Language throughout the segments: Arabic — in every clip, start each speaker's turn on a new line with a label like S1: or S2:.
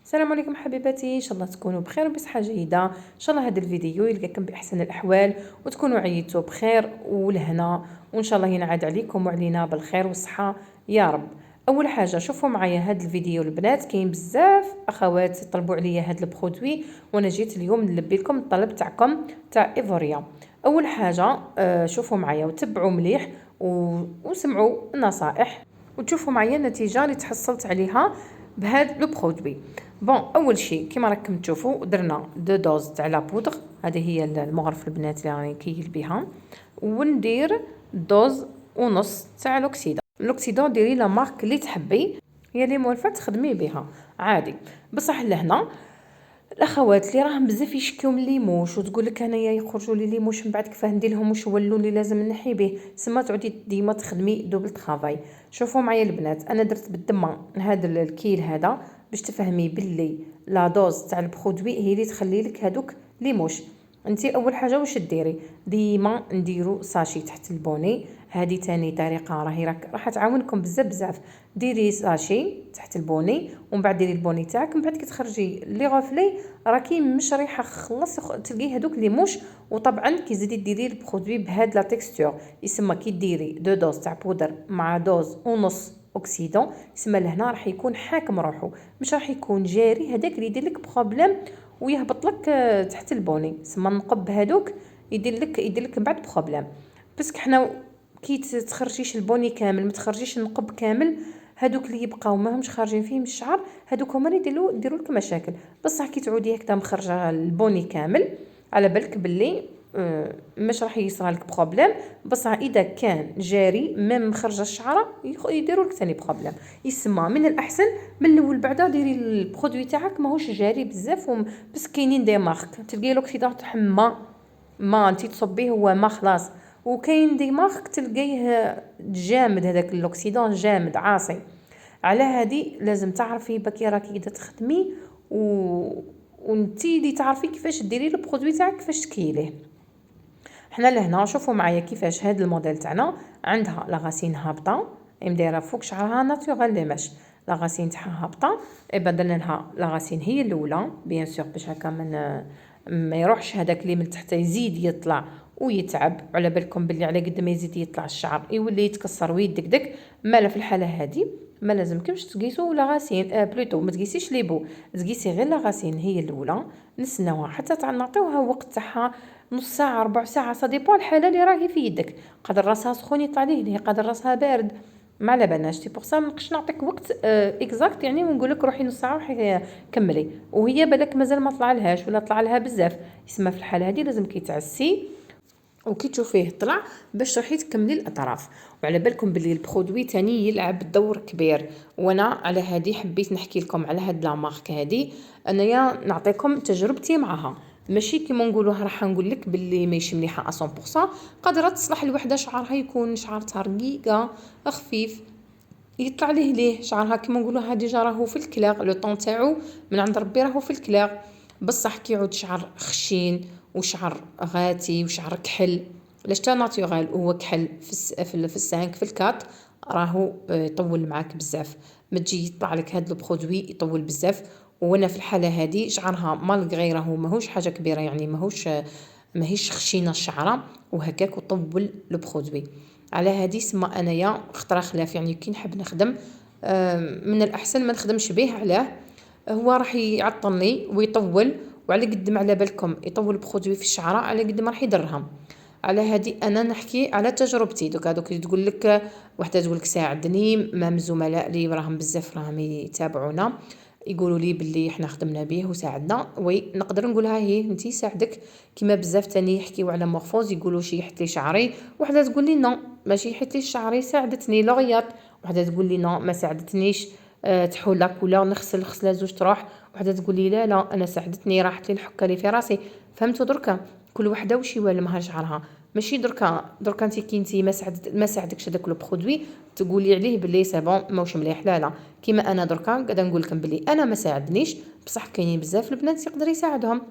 S1: السلام عليكم حبيباتي، ان شاء الله تكونوا بخير وبصحه جيده. ان شاء الله هذا الفيديو يلقاكم باحسن الاحوال وتكونوا عيطوا بخير والهنا، وان شاء الله ينعاد عليكم وعلينا بالخير والصحه يا رب. اول حاجه شوفوا معايا هذا الفيديو البنات، كاين بزاف اخوات طلبوا عليا هذا البرودوي وانا جيت اليوم نلبي لكم الطلب تاعكم تاع ايفوريا. اول حاجه شوفوا معايا وتبعوا مليح وسمعوا النصائح وتشوفوا معايا النتيجه اللي تحصلت عليها بهذا لو برودوي. بون اول شيء كما راكم تشوفوا درنا دو دوز تاع لا بودغ، هذه هي المغرف البنات اللي راني كيل بها، وندير دوز ونص تاع لوكسيدون ديري لا مارك اللي تحبي، هي اللي موالفه تخدمي بها عادي. بصح لهنا الاخوات اللي راهم بزاف يشكيو من ليموش وتقول لك انايا يخرجوا لي ليموش من بعد كيفاه ندير لهم واش هو اللون اللي لازم نحي به، سما تعودي ديما تخدمي دوبل طرافاي. شوفوا معايا البنات، انا درت بالدمه هذا الكيل هذا باش تفهمي باللي لا دوز تاع البرودوي هي اللي تخلي لك هذوك ليموش. انتي اول حاجه واش ديري؟ ديما نديرو ساشي تحت البوني، هذه تاني طريقه راح تعاونكم بزاف. ديري ساشي تحت البوني ومن بعد ديري البوني تاعك، من بعد كي تخرجي لي غوفلي راكي مش ريحه خلص تلقي هذوك لي موش. وطبعا كي زيدي ديري البرودوي بهاد لا تيكستور يسمى كي ديري دو دوز تاع بودر مع دوز ونص اوكسيدون، يسمى لهنا راح يكون حاكم روحو، مش راح يكون جاري هذاك اللي يدير لك بروبليم ويهبط لك تحت البوني. سما النقب هذوك يدير لك من بعد بروبليم، باسكو حنا كي تخرجيش البوني كامل ما تخرجيش النقب كامل، هادوك اللي يبقاو ماهمش خارجين فيهم الشعر هادوك هما اللي يديروا لك مشاكل. بصح كي تعودي هكذا مخرجه البوني كامل على بالك باللي مش راح يصرى لك بروبليم. بصح اذا كان جاري ميم مخرجه الشعره يديروا لك ثاني بروبليم. يسمى من الاحسن من الاول بعدا ديري البرودوي تاعك ماهوش جاري بزاف بس كاينين دي مارك تلقاي لوكسيدون تاع ما انت تصبيه هو ما خلاص، وكاين دي مارك تلقيه جامد هذاك اللوكسيدون جامد عاصي. على هذه لازم تعرفي بكي راكي اذا تخدمي وانتي اللي تعرفي كيفاش ديري البرودوي تاعك كيفاش تكيليه. حنا لهنا شوفوا معايا كيفاش هذا الموديل تاعنا عندها لاغاسين هابطه مدايره فوق شعرها ناتورال لي ماش، لاغاسين تاعها هابطه بدلنا لها لاغاسين هي الاولى بيان سور باش هكا ما يروحش هذاك اللي من تحت يزيد يطلع ويتعب. على بالكم باللي على قد ما يزيد يطلع الشعر يولي يتكسر ويدقدق، مالا في الحاله هذه ما لازمكمش تقيسوا لاغاسين بلوتو ما تقيسيش لي بو، تقيسي غير لاغاسين هي الاولى، نسناوها حتى نعطيوها وقت تاعها نص ساعه ربع ساعه، صا ديبون الحاله اللي راهي في يدك، قدر راسها سخون يطلع ليه قدر راسها بارد ما على بالناش. تي بوغ سا منقدش نعطيك وقت اكزاكت يعني ونقول لك روحي نص ساعه روحي كملي وهي بالك مازال ما طلع لهاش ولا طلع لها بزاف. يسمى في الحاله هذه لازم كي تعسي وكي تشوفيه طلع باش تروحي تكملي الاطراف. وعلى بالكم باللي البرودوي تاني يلعب دور كبير، وانا على هذه حبيت نحكي لكم على هاد لا مارك هذه، انايا نعطيكم تجربتي معها، ماشي كيما نقولوها راح نقول لك باللي ماشي مليحه 100%. قادره تصلح لوحده شعرها يكون شعرها رقيقه خفيف يطلع ليه شعرها كيما نقولوها ديجا راهو في الكلاغ لو طون تاعو من عند ربي راهو في الكلاغ. بصح كي يعود شعر خشين وشعر غاتي وشعر كحل لاش تا ناتورال وهو كحل في السانك في الكات راهو يطول معاك بزاف، ما تجي يطلع لك هذا البرودوي يطول بزاف. وانا في الحاله هذه شعرها مالغري راهو ماهوش حاجه كبيره يعني ماهيش خشينه الشعره وهكاك وطول البرودوي. على هذه سما انايا اختار خلاف يعني كي نحب نخدم من الاحسن ما نخدمش به. علاه؟ هو راح يعطلني ويطول، وعلى قد ما على بالكم يطول برودوي في الشعره على قد ما راح يضرهم. على هذه انا نحكي على تجربتي. دوك تقول لك وحده تقول لك ساعدني، مام زملاء لي راهم بزاف راهم يتابعونا يقولوا لي باللي احنا خدمنا به وساعدنا، وي نقدر نقولها هي انتي ساعدك. كيما بزاف تاني يحكيوا على مورفوز يقولوا شي يحط لي شعري، وحده تقول لي نو ماشي يحط لي شعري ساعدتني لوريات، وحده تقول لي نو ما ساعدتنيش تحول لا كولور نغسل خصله زوج تروح، وحده تقول لي لا لا انا ساعدتني راحت لي الحكه اللي في راسي. فهمتوا دركا كل وحده وش يوالمها شعرها، ماشي دركا انتي ما ساعدكش هذاك لو برودوي تقولي عليه بلي سي بون ماهوش مليح. لا لا كيما انا دركا قاعده نقول لكم بلي انا ما ساعدنيش، بصح كاينين بزاف البنات يقدر يساعدهم.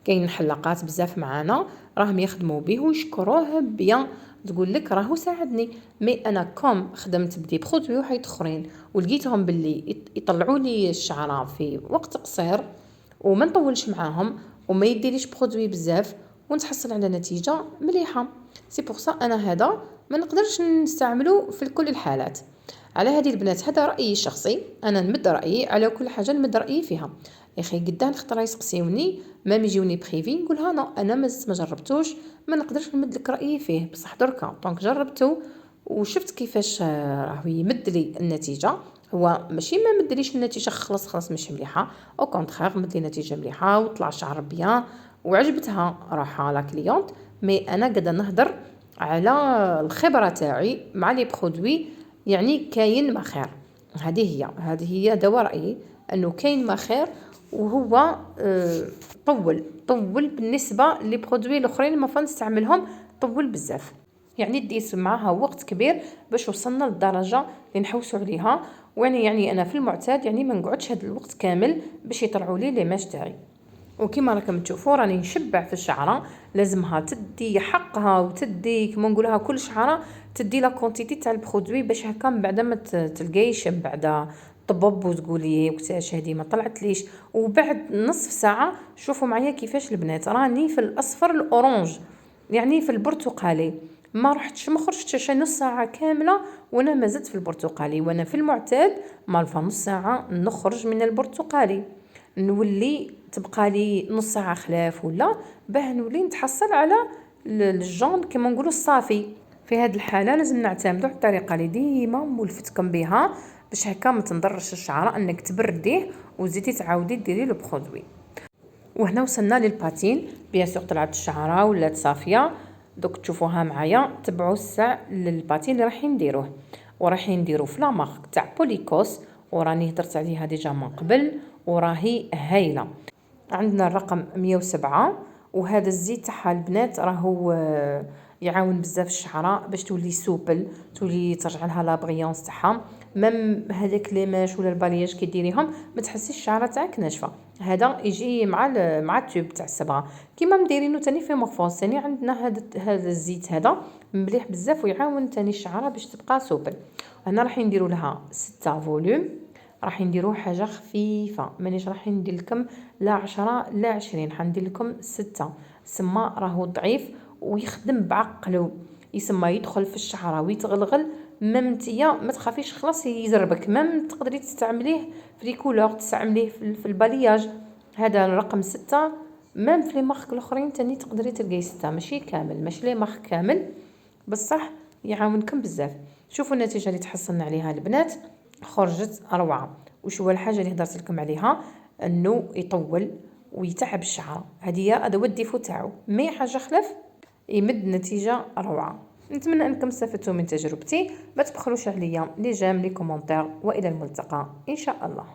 S1: كاين حلاقات بزاف معانا راهم يخدموا به ويشكروه بيان تقول لك راهو ساعدني. مي انا كوم خدمت بدي برودوي واحد اخرين ولقيتهم باللي يطلعوا لي الشعره في وقت قصير وما نطولش معاهم وما يديليش برودوي بزاف ونتحصل على نتيجه مليحه. سي بور سا انا هذا ما نقدرش نستعمله في كل الحالات. على هذه البنات هذا رايي الشخصي، انا نمد رايي على كل حاجه نمد رايي فيها. يا اخي قدام خطره يسقسيوني ما يجيوني بريفي نقولها انا ما جربتوش ما نقدرش نمد لك رايي فيه، بصح دركا دونك جربته وشفت كيفاش راهو يمد لي النتيجه. هو ماشي ما مدليش النتيجه خلاص مش مليحه، او كونطخيغ مد لي نتيجه مليحه وطلع شعر بيان وعجبتها روحها لا كليونت. مي انا قاعده نهضر على الخبره تاعي مع لي برودوي، يعني كاين ما خير. هذه هي دواء رايي انه كاين ما خير. وهو طول بالنسبه لي برودوي الاخرين ما فنستعملهم طول بزاف، يعني ديت معها وقت كبير باش وصلنا للدرجه اللي نحوسوا عليها. يعني انا في المعتاد يعني ما نقعدش هذا الوقت كامل باش يطلعوا لي لي ماش تاعي. وكما راكم تشوفوا راني نشبع في الشعره، لازمها تدي حقها وتدي كما نقولها كل شعره تدي لا كونتيتي تاع البرودوي باش هكا بعد ما تلقايش بعد طبب وتقولي وقتاش هذه ما طلعت ليش. وبعد نصف ساعه شوفوا معايا كيفاش البنات راني في الاصفر الاورانج يعني في البرتقالي، ما خرجتش نص ساعه كامله وانا ما زدت في البرتقالي. وانا في المعتاد مالفا نص ساعه نخرج من البرتقالي نولي تبقى لي نص ساعه خلاف ولا باه نولي نتحصل على الجون كما نقولوا الصافي. في هذه الحاله لازم نعتمدوا على الطريقه اللي ديما مولفتكم بها باش هكا ما تنضرش الشعره، انك تبرديه وزيدي تعاودي ديري لو برودوي. وهنا وصلنا للباتين بيان سور طلعت الشعره ولات صافيه. دوك تشوفوها معايا تبعوا الساع للباتين اللي رايحين نديروه، ورايحين نديرو في لا مارك تاع بوليكوس وراني هضرت عليها ديجا من قبل وراهي هايله. عندنا الرقم 107 وهذا الزيت تاعها البنات راهو يعاون بزاف الشعره باش تولي سوبل، تولي ترجع لها لا بريونس تاعها. ميم هذاك لي ماش ولا البالياج كي ديريهم ما تحسيش الشعره تاعك ناشفه. هذا يجي مع التوب تاع الصبغه كيما مديرينو تاني في مورفوس. تاني عندنا هذا الزيت هذا مليح بزاف ويعاون تاني الشعره باش تبقى سوبل. هنا راح نديروا لها 6 فوليوم، راح نديروا حاجه خفيفه مانيش راح ندير لكم لا 10 لا 20 حندير لكم 6. سما راهو ضعيف ويخدم بعقله، يسمى يدخل في الشعره ويتغلغل. ممتيه ما تخافيش خلاص يزربك، مم تقدري تستعمليه في لي كولور، تستعمليه في البالياج. هذا الرقم 6 مم في لي مارك الاخرين تاني تقدري تلقاي 6 ماشي كامل ماشي لي مارك كامل بصح يعاونكم بزاف. شوفوا النتيجه اللي تحصلنا عليها البنات خرجت روعه. وش هو الحاجه اللي هضرت لكم عليها انه يطول ويتعب الشعر، هذا هو الديفو تاعو. مي حاجه خلاف يمد نتيجه روعه. نتمنى انكم استفدتوا من تجربتي، ما تبخلوش عليا لي جيم لي كومونتير والى الملتقى ان شاء الله.